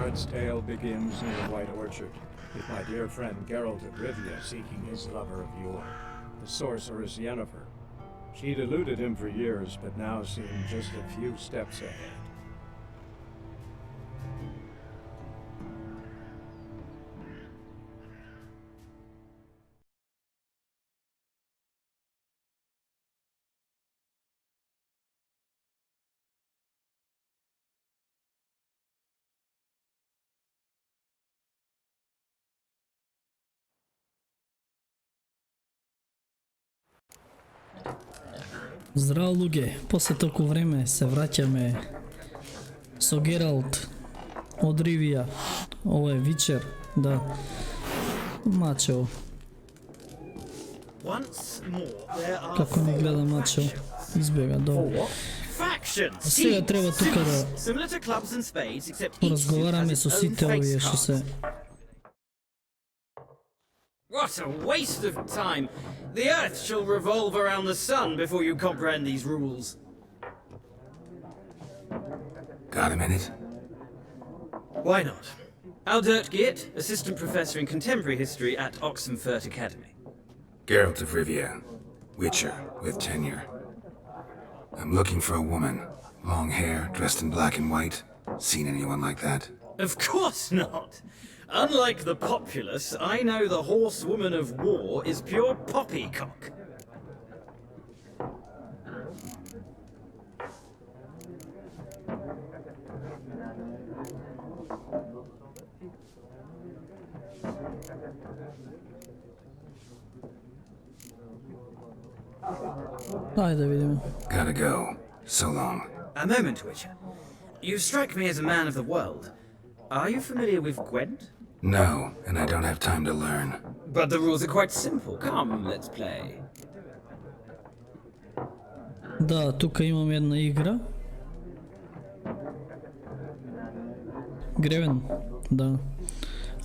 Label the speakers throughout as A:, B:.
A: Bard's tale begins near White Orchard, with my dear friend Geralt of Rivia seeking his lover of yore, the sorceress Yennefer. She'd eluded him for years, but now seemed just a few steps ahead.
B: Zdravo luge, posle toliko vreme se vraćame so Geralt od Rivija. Ovo je Witcher, da. Mačeo. Kako ne gleda Mačeo, izbjega dobro. A svega treba tuka da razgovarame so svi te ovije što se...
C: What a waste of time! The Earth shall revolve around the sun before you comprehend these rules.
D: Got a minute?
C: Why not? Aldert Geert, Assistant Professor in Contemporary History at Oxenfurt Academy.
D: Geralt of Rivia, Witcher, with tenure. I'm looking for a woman. Long hair, dressed in black and white. Seen anyone like that?
C: Of course not! Unlike the populace, I know the horsewoman of war is pure poppycock.
B: Ajde vidimo.
D: Gotta go. So long.
C: A moment, Witcher. You strike me as a man of the world. Are you familiar with Gwent?
D: No, and I don't have time to learn.
C: But the rules are quite simple. Come, let's play.
B: Da, tuka imam jedna igra. Griffin, da.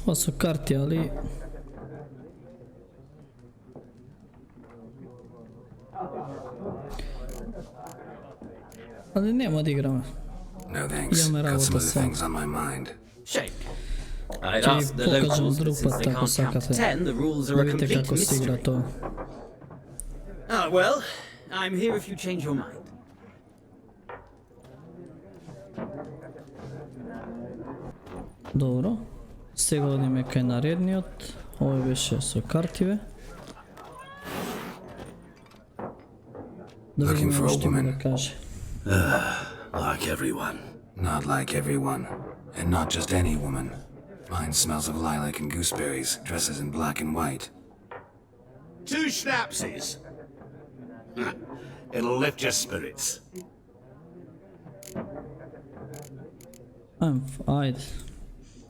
B: Ovo su karti, ali... Ali nema da igramo.
D: No thanks. Got some other things on my mind.
C: Shame. I'd ask the locals, but since they can't count to 10, the rules are a complete mystery. Ah, well, I'm here if you change your mind.
B: Dobro. Сега одиме кај наредниот. Овој беше со картиве. Да
D: Looking
B: видиме
D: for a
B: што има да
D: woman.
B: каже.
D: Like everyone. Not like everyone. And not just any woman. Mine smells of lilac and gooseberries, dresses in black and white.
E: 2 schnapsies. It'll lift your spirits.
B: Ajde.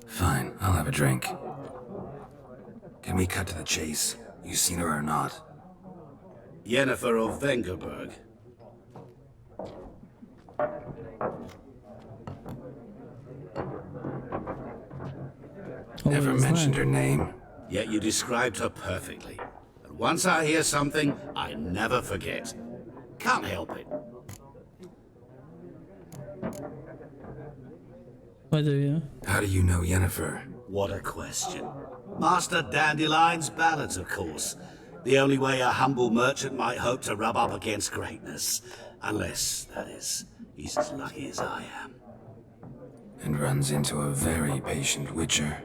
D: Fine, I'll have a drink. Can we cut to the chase? You seen her or not?
E: Yennefer of Vengerberg.
D: Never mentioned her name.
E: Yet you described her perfectly. And once I hear something, I never forget. Can't help it.
B: Ajde vidimo.
D: How do you know Yennefer?
E: What a question. Master Dandelion's ballads, of course. The only way a humble merchant might hope to rub up against greatness. Unless, that is, he's as lucky as I am.
D: And runs into a very patient witcher.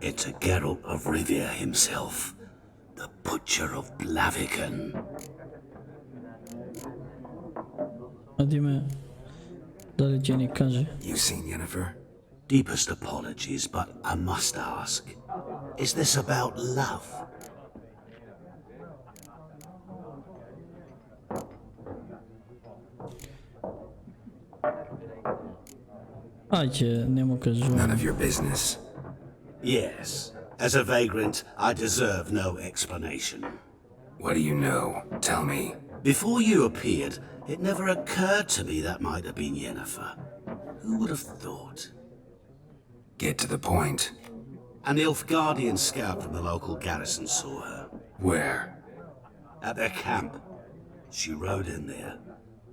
E: It's a Geralt of Rivia himself. The Butcher of Blaviken.
B: Adime. Дали ќе ни каже?
D: You seen Yennefer?
E: Deepest apologies, but I must ask. Is this about love?
B: Ајде, нема кажувам.
D: None of your business.
E: Yes. As a vagrant, I deserve no explanation.
D: What do you know? Tell me.
E: Before you appeared, it never occurred to me that might have been Yennefer. Who would have thought?
D: Get to the point.
E: An Nilfgaardian scout from the local garrison saw her.
D: Where?
E: At their camp. She rode in there.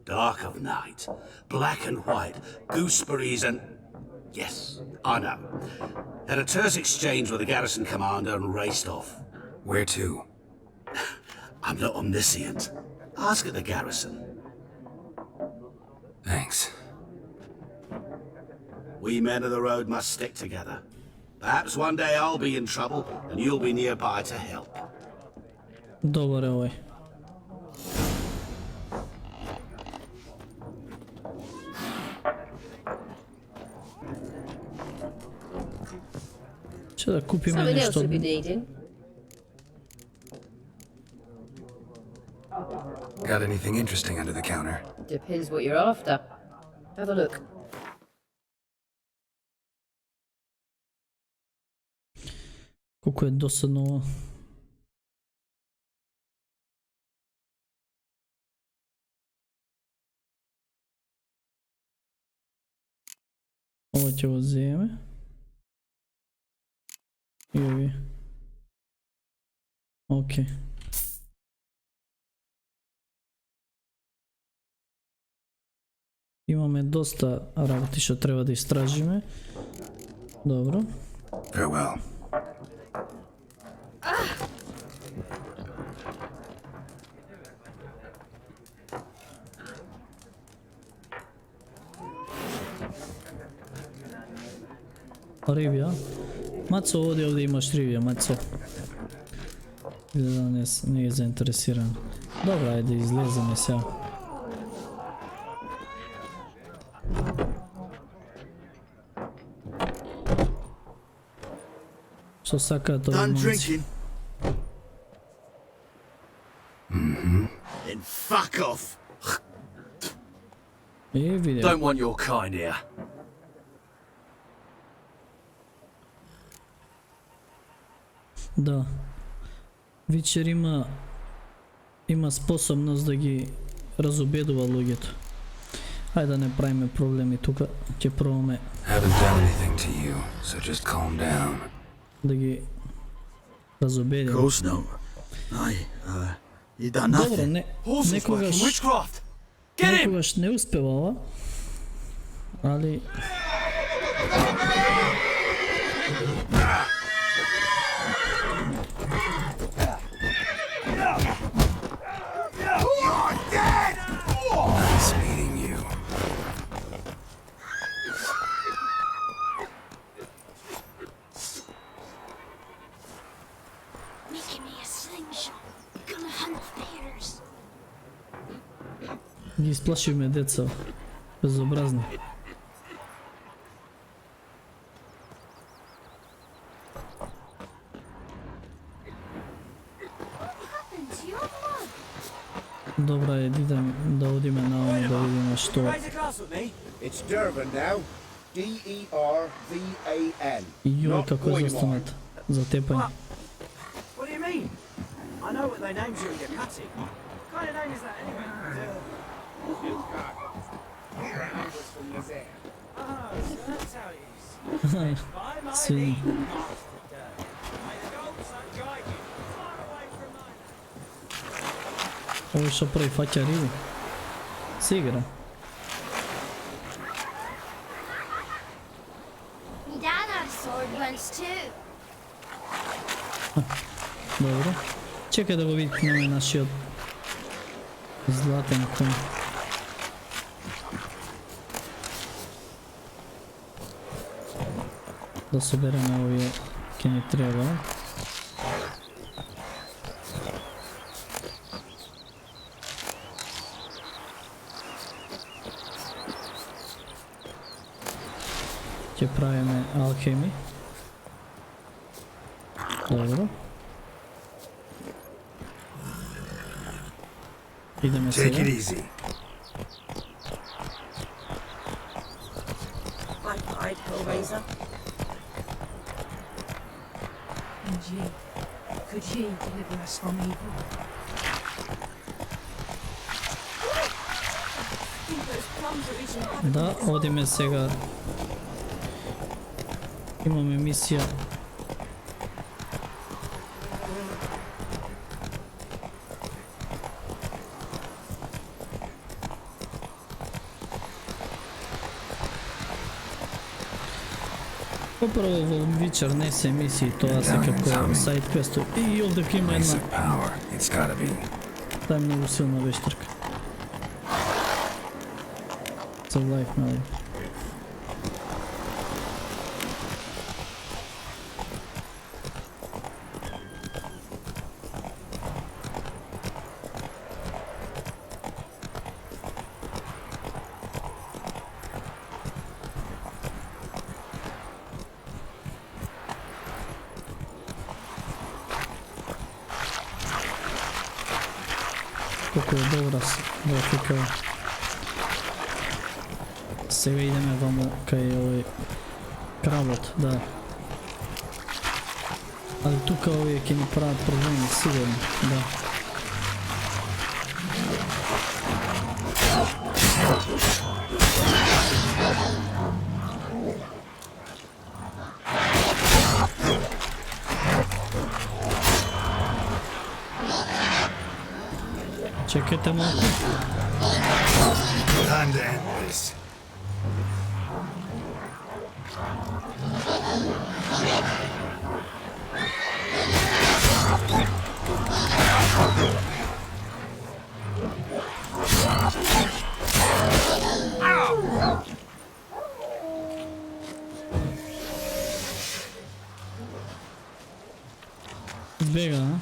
E: Dark of night. Black and white. Gooseberries and... Yes, I know. Had a terse exchange with the garrison commander and raced off.
D: Where to?
E: I'm not omniscient. Ask at the garrison.
D: Thanks.
E: We men of the road must stick together. Perhaps one day I'll be in trouble and you'll be nearby to help.
B: Dobar je ovaj. Če da kupim
F: Something else
B: nešto.
F: you'll be needing.
D: Got anything interesting under the counter?
F: Depends what you're after. Have a look.
B: Koliko je dosadno ovo. Ovo će ovo zeme. I ovi. Ok. Imаме доста работи што треба да истражиме. Добро.
D: Farewell.
B: Ривија. Мацо, овде имаш ривија, Мацо. Изгледа не е заинтересиран. Добра, ајде излеземе сега. Што сакаат овие момци?
C: Then fuck off.
B: Види.
C: Don't want your kind here.
B: Да. Вичер има способност да ги разобедува луѓето. Ајде да не правиме проблеми тука, ќе пробаме.
D: Haven't done anything to you, so just calm down.
B: Да ги разобедиме.
C: Of course not. You done
B: Добро,
C: nothing.
B: некогаш
C: Witchcraft. Get him.
B: некогаш не успева ова, али
D: Nice meeting you.
G: Making me a slingshot. Gonna hunt bears.
B: ги исплашивме деца. Безобразни.
G: Happened to your blood?
B: Добра е да одиме на оно да видиме што.
H: Raise a glass with me. It's Durban now. D-E-R-V-A-N.
B: Јој,
H: Not
B: како е
H: Boymore.
B: застанат за тепање.
H: What do you mean? I know what they named you in your cutting. What kind of name is that anyway? Oh, so that's how it is. By my
B: Sim.
H: leave, Master Dirk. May the gold sun guide you far away from my land.
B: Овој што прави фаќа риби. Се игра.
G: Me dad had a sword once too.
B: Добро. Чекај да го викнеме нашиот златен конј. Да собереме овие ќе ни треба. Ќе правиме алхеми. Добро. Идеме
D: Take
B: сега.
D: it easy.
F: I'd Hellraiser.
I: And ye, could ye deliver us from evil?
G: Think those plums are reaching
B: Да, одиме сега. Имаме мисија. Upravo во Witcher не се мисии, тоа се како сайд квестов. И овде има една... Таа е многу силна вештерка. За лайф, нали? Колко е добра графика. Сега идеме вамо кај овој кралот, да. Ali тука овие ќе ни прават проблеми, сигурно, да. Чекайте малко. Бега, а?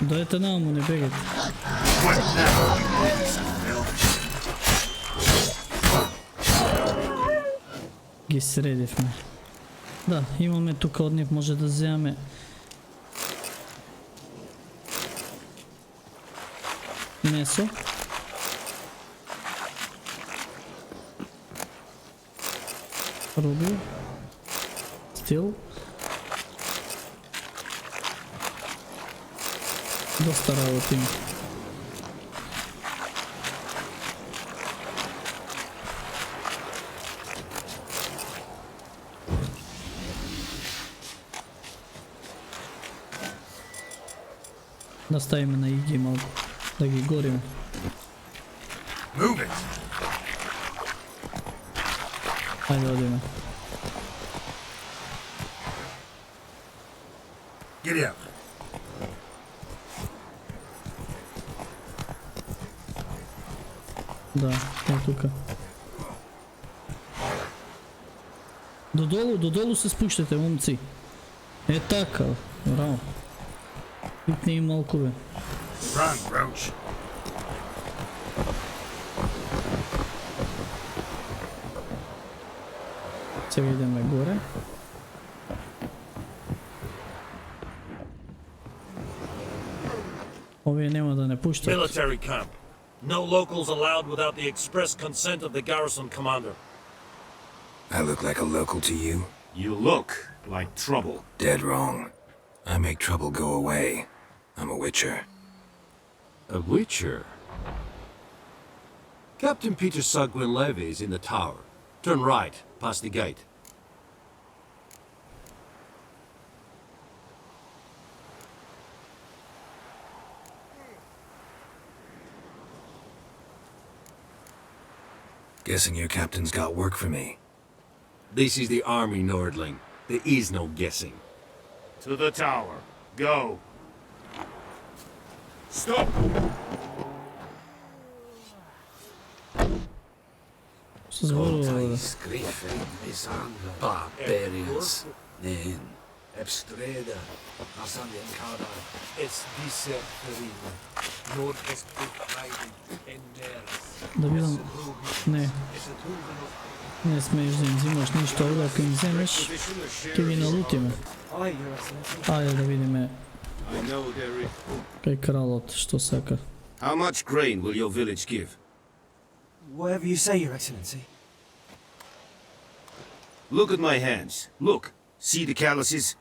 B: Дойте намо, не бегайте. Ги средивме. Да, имаме тука од нив, може да земеме месо. Руби. Стил. Доста работи има. Да ставиме на иги малко, да ги горим. Хайде одиме. Да, е тука. Додолу се спуштате, момци. Е така, браво. Пикни им малко, бе. Сега идеме горе. Овие нема да не пуштат.
J: Military camp. No locals allowed without the express consent of the garrison commander.
D: I look like a local to you?
E: You look like trouble.
D: Dead wrong. I make trouble go away. I'm a witcher.
E: A witcher? Captain Peter Sugwin Levy is in the tower. Turn right, past the gate.
D: Guessing your captain's got work for me.
E: This is the army, Nordling. There is no guessing.
J: To the tower. Go. Stop!
E: Griffin is on barbarians. Nen. Ebstreda. Asandien Kada.
J: Es disse Ferina. Nord es riding in Neres.
B: Да видам... Не. Не смееш да им взимаш нищо, овде ако им вземеш, ќе ви налутиме. Ајде да видиме кај кралот што сака.
E: How much grain will your village give?
H: Whatever you say, Your Excellency.
E: Look at my hands. Look. See the calluses?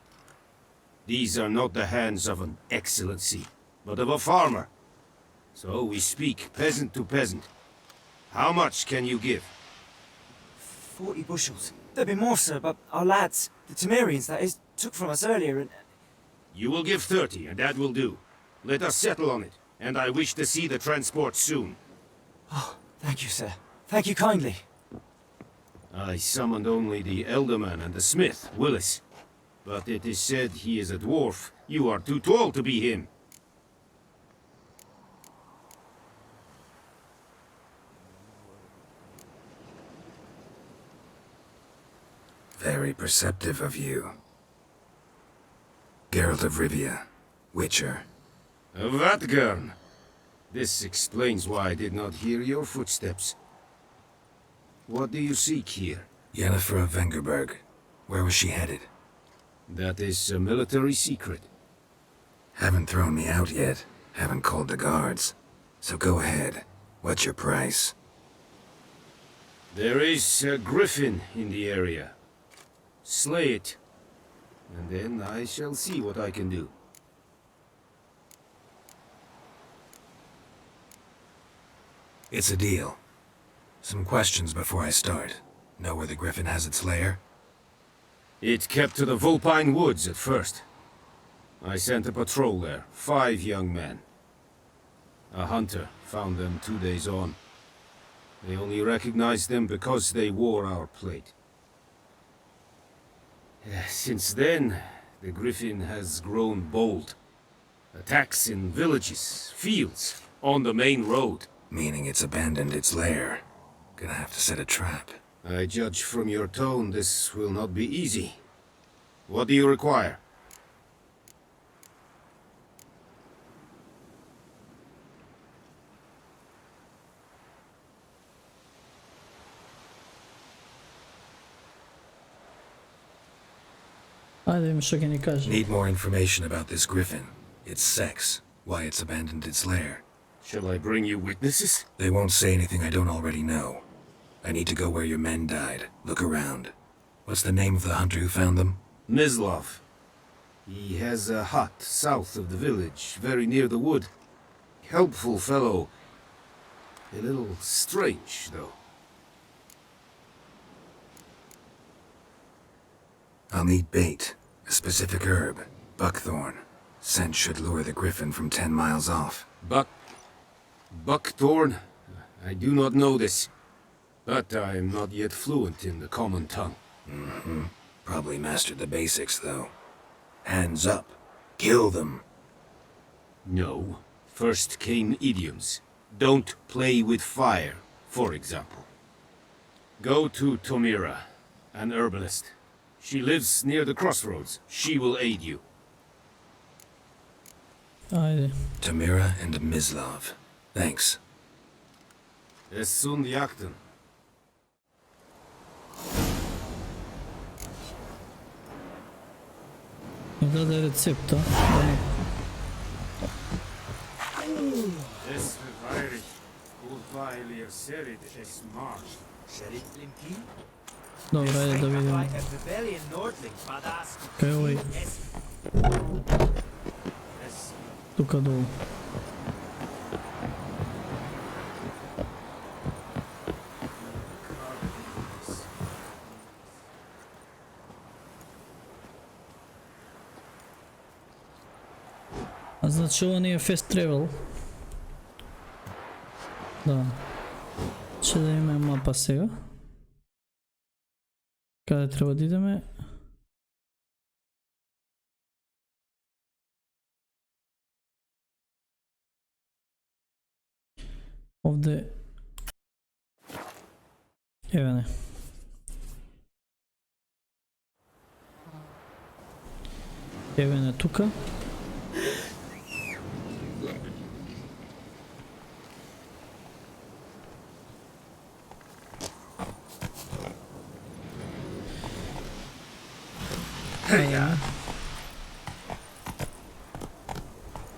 E: These are not the hands of an excellency, but of a farmer. So we speak peasant to peasant. How much can you give?
H: 40 bushels. There'd be more, sir, but our lads, the Temerians, that is, took from us earlier and...
E: You will give 30, and that will do. Let us settle on it, and I wish to see the transport soon.
H: Oh, thank you, sir. Thank you kindly.
K: I summoned only the Elderman and the smith, Willis. But it is said he is a dwarf. You are too tall to be him.
D: Very perceptive of you. Geralt of Rivia, Witcher.
K: Vatgern! This explains why I did not hear your footsteps. What do you seek here?
D: Yennefer of Vengerberg. Where was she headed?
K: That is a military secret.
D: Haven't thrown me out yet. Haven't called the guards. So go ahead. What's your price?
K: There is a Griffin in the area. Slay it, and then I shall see what I can do.
D: It's a deal. Some questions before I start. Know where the Griffin has its lair?
K: It kept to the Vulpine Woods at first. I sent a patrol there, 5 young men. A hunter found them 2 days on. They only recognized them because they wore our plate. Since then, the Griffin has grown bold. Attacks in villages, fields, on the main road.
D: Meaning it's abandoned its lair. Gonna have to set a trap.
K: I judge from your tone this will not be easy. What do you require?
D: Need more information about this Griffin. Its sex, why it's abandoned its lair.
K: Shall I bring you witnesses?
D: They won't say anything I don't already know. I need to go where your men died. Look around. What's the name of the hunter who found them?
K: Mislav. He has a hut south of the village, very near the wood. Helpful fellow. A little strange, though.
D: I'll need bait. A specific herb. Buckthorn. Scent should lure the Griffin from 10 miles off.
K: Buckthorn? I do not know this. But I am not yet fluent in the common tongue.
D: Probably mastered the basics, though. Hands up. Kill them.
K: No. First came idioms. Don't play with fire, for example. Go to Tomira, an herbalist. She lives near the crossroads. She will aid you.
D: Tomira and Mislav. Thanks.
K: Es sunt jakten.
B: Ми даде рецепта.
K: Es verweirig. Urweil ihr serit es marsch.
H: Serit limki?
B: Добре, айде да видим. Кај е овој? Тука долу. А значи ова не е fast travel. Да. Ще да имаме мапа сега. Каде треба да идеме? Овде... Еве не. Еве не тука.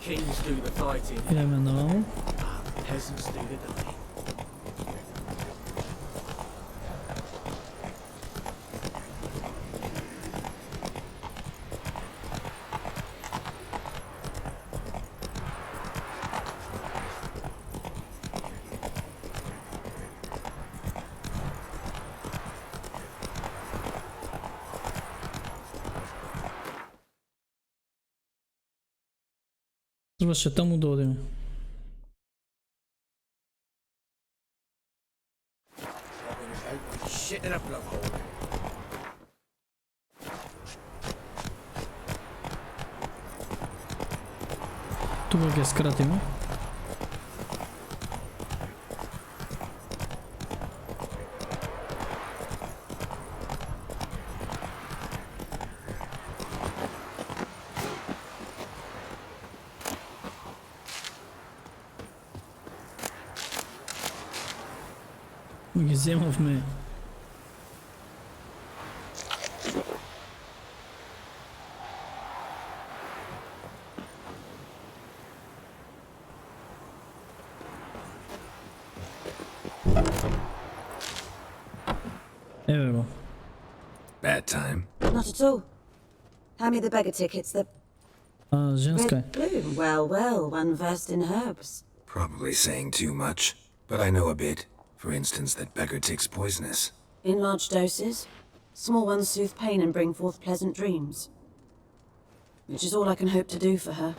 H: Kings do the fighting.
B: Ideme na ovamo.
H: Peasants do the dying.
B: Трябваше таму да одиме.
H: Shit
J: in a blowhole.
B: Тука ќе скратиме. Ги земавме еве го.
D: Bad time.
L: Not at all. Hand me the beggar tickets, the
B: Женска е.
L: red bloom. Well, well, one versed in herbs.
D: Probably saying too much, but I know a bit. For instance, that beggar tick's poisonous.
L: In large doses, small ones soothe pain and bring forth pleasant dreams. Which is all I can hope to do for her.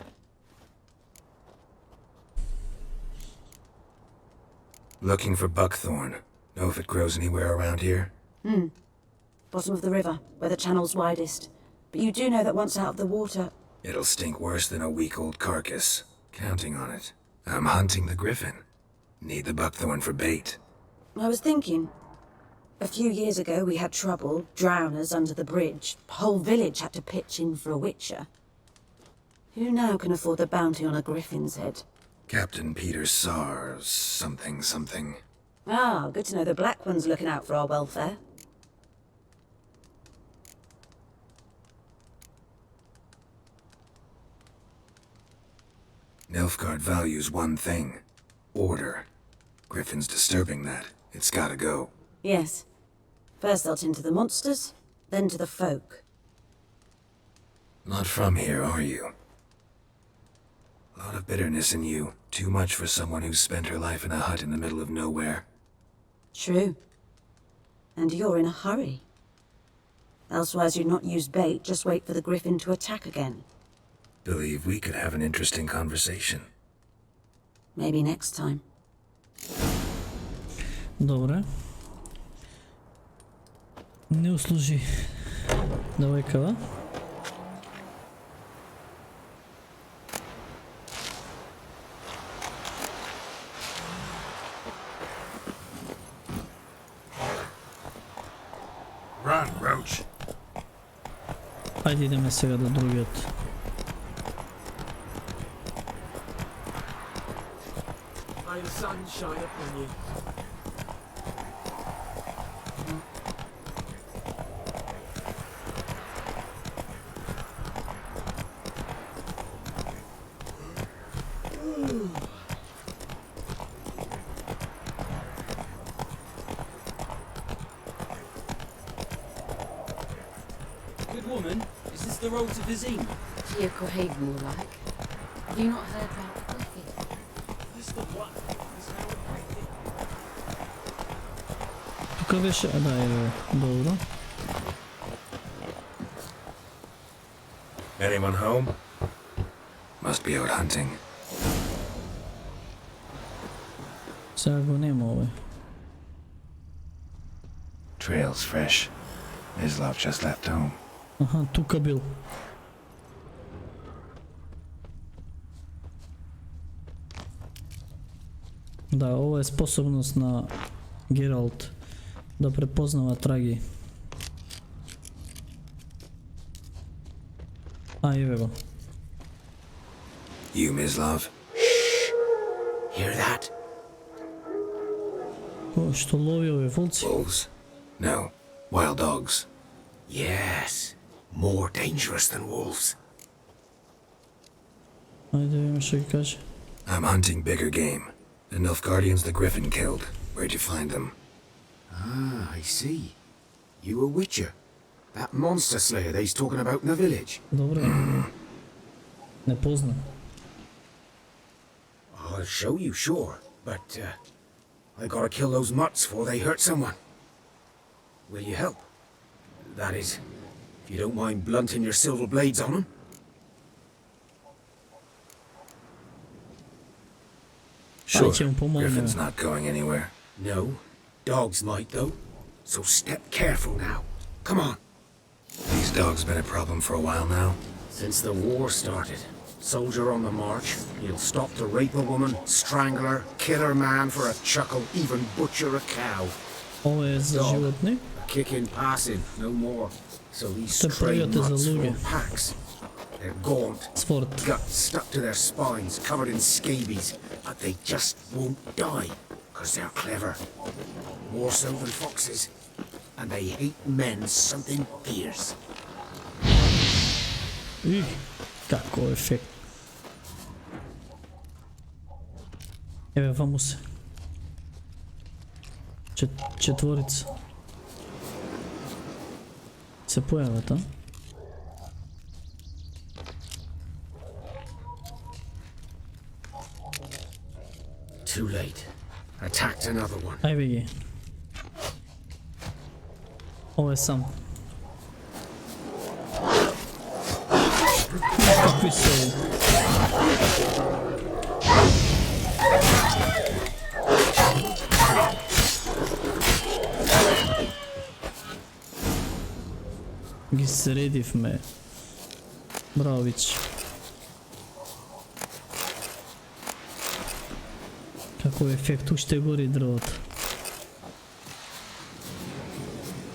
D: Looking for buckthorn. Know if it grows anywhere around here?
L: Bottom of the river, where the channel's widest. But you do know that once out of the water...
D: It'll stink worse than a week-old carcass. Counting on it. I'm hunting the Griffin. Need the buckthorn for bait.
L: I was thinking... A few years ago we had trouble, drowners under the bridge. Whole village had to pitch in for a witcher. Who now can afford the bounty on a griffin's head?
D: Captain Peter Sars, something.
L: Ah, good to know the Black One's looking out for our welfare.
D: Nilfgaard values one thing. Order. Griffin's disturbing that. It's gotta go.
L: Yes. First they'll tend to the monsters, then to the folk.
D: Not from here, are you? A lot of bitterness in you. Too much for someone who's spent her life in a hut in the middle of nowhere.
L: True. And you're in a hurry. Elsewise you'd not use bait, just wait for the Griffin to attack again.
D: Believe we could have an interesting conversation.
L: Maybe next time.
B: Добре. Не услужи. Давай кава.
J: Run, Roach.
B: Ајде идеме сега до другиот.
J: May the sun shine upon you.
C: Good woman, is this the road to Vizine?
F: Tia Coheg, more like. Have you not heard about Griffin?
C: This the what? This how it happened?
B: Тука беше, да, еве, добро.
D: Anyone home? Must be out hunting.
B: Сега го нема овој.
D: Trail's fresh. Mislav just left home.
B: Аха, тука бил. Да, ова е способност на Гералт да препознава траги. А, еве го.
D: You, Mislav?
J: Hear that?
B: О, што лови овие волци?
D: Wolves? No. Wild dogs.
J: Yes. More dangerous than wolves.
B: Ајде да видиме што ќе каже.
D: I'm hunting bigger game. The Nilfgaardians the Griffin killed. Where'd you find them?
J: Ah, I see. You a witcher. That monster slayer they's talking about in the village.
B: Добре. Не познам.
J: I'll show you, sure. But, I gotta kill those mutts before they hurt someone. Will you help? That is, if you don't mind blunting your silver blades on them.
D: Sure.
B: Ќе му помогнеме.
D: Griffin's not going anywhere.
J: No. Dogs might, though. so step careful now. Come on.
D: These dogs been a problem for a while now?
J: Since the war started. Soldier on the march, he'll stop to rape a woman, strangle her, kill her man for a chuckle, even butcher a cow.
B: Ovo je za životni.
J: A kick in passing, no more. So these
B: Te
J: stray
B: prijate za
J: nuts
B: luge.
J: form packs. They're gaunt,
B: Sport.
J: guts stuck to their spines, covered in scabies, but they just won't die, because they're clever. More so than foxes. And they hate men something fierce.
B: Kako efekt. Evo vamo se. Četvorica. Se pojavljata, a?
J: Too late. Attacked another one.
B: Aj vidi. Ovo je sam. Kakvi su ovi? Ги средивме. Бравич. Каков ефект, уште гори дрвото.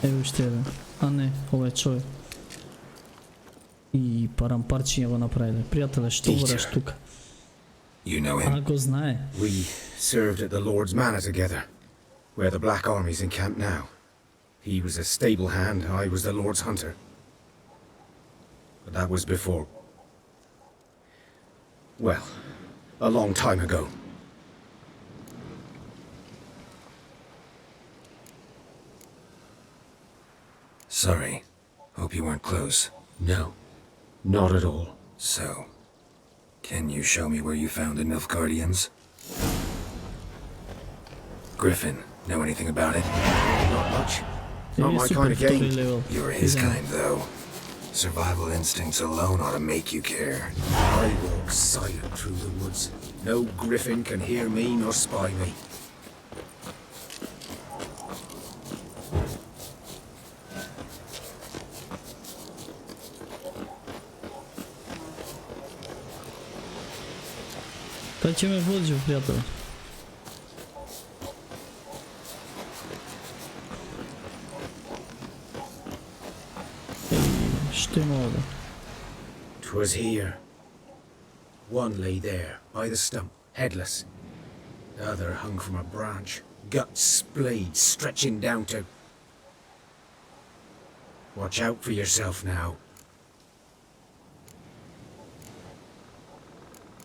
B: Ево уште еден. А не, ова е човек. И парампарчиња го направиле. Пријателе, што бораш тука?
D: You know him?
B: А го знае.
J: We served at the Lord's Manor together, where the Black Army's encamped now. He was a stable hand, I was the Lord's hunter. But that was before... well, a long time ago.
D: Sorry. Hope you weren't close.
J: No, not at all.
D: So, can you show me where you found the Nilfgaardians? Griffin, know anything about it?
J: Not much. Not my kind of game.
D: You're his kind, though. Survival instincts alone ought to make you care.
J: I walk silent through the woods. No Griffin can hear me nor spy me.
B: Кај ќе ме водиш, пријател? Што има овде?
J: 'Twas here. One lay there, by the stump, headless. The other hung from a branch, guts splayed, stretching down to... Watch out for yourself now.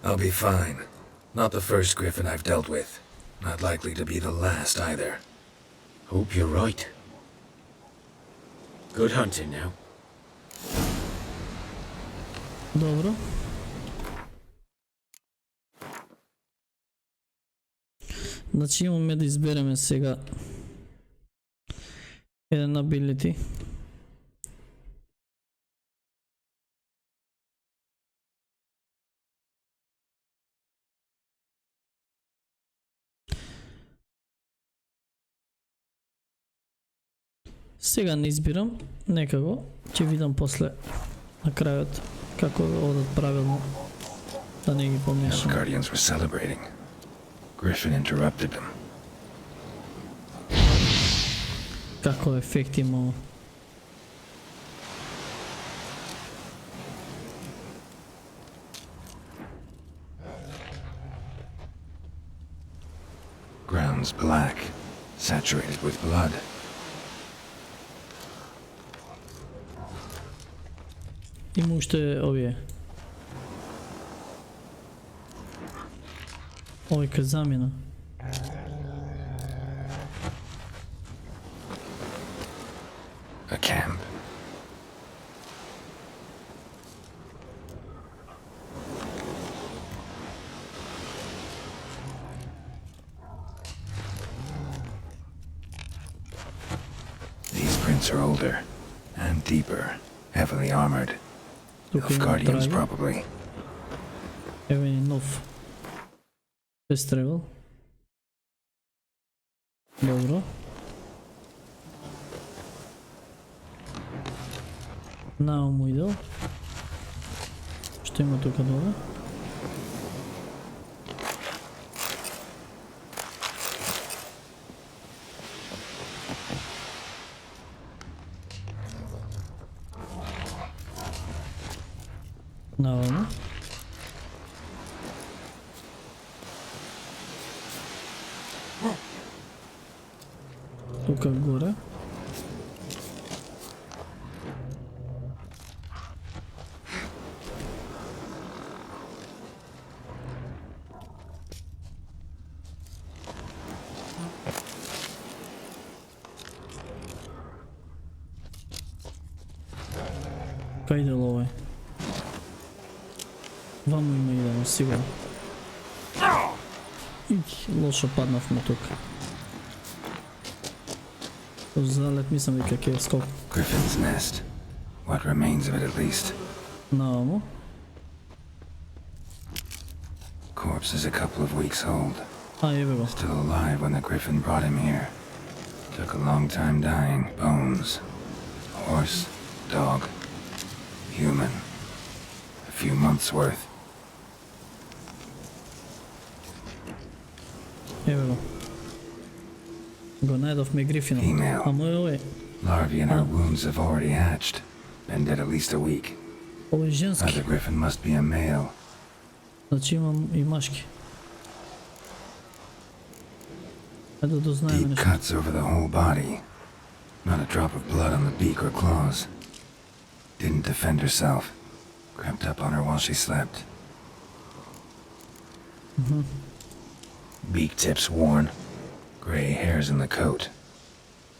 D: I'll be fine. Not the first Griffin I've dealt with. Not likely to be the last either.
J: Hope you're right. Good hunting now.
B: Добро. Значи имаме да избереме сега еден ability. Сега не избирам, нека го, ќе видам после на крајот како одат правилно, да не ги помешам.
D: The Guardians were celebrating. Griffin interrupted them.
B: Како ефект има ово?
D: Ground's black, saturated with blood.
B: Има уште овие. Овој кај замина.
D: A camp. These prints are older and deeper, heavily armored. Nilfgaardians, probably.
B: Ево е нов. Фест тревел. Добро. Науму идел. Што има тука долу? Науму. Тука горе. Кај дел овој? Ваму има идемо, сигурно. Лошо паднавме тука. Залет мислам вика ќе скок.
D: Griffin's nest. What remains of it at least.
B: Науму.
D: Corpse is a couple of weeks old.
B: Еве го.
D: Still alive when the Griffin brought him here. Took a long time dying. Bones. Horse. Dog. Human. A few months worth.
B: Еве го. Го најдовме Грифинот.
D: Female.
B: А мој овој.
D: Larvae in her wounds have already hatched. Been dead at least a week.
B: Овој женски.
D: Other Griffin must be a male.
B: Значи имам и машки. Ајде да знаеме
D: Deep
B: нешто.
D: cuts over the whole body. Not a drop of blood on the beak or claws. Didn't defend herself. Crept up on her while she slept. Beak tips worn. Gray hairs in the coat.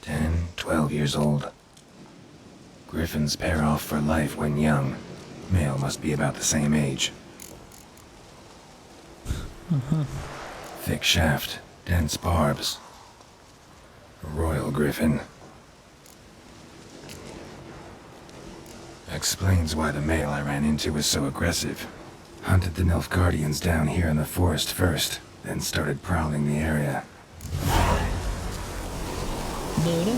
D: 10, 12 years old. Griffins pair off for life when young. Male must be about the same age. Thick shaft, dense barbs. A royal griffin. Explains why the male I ran into was so aggressive. Hunted the Nilfgaardians down here in the forest first, then started prowling the area.
B: Добро.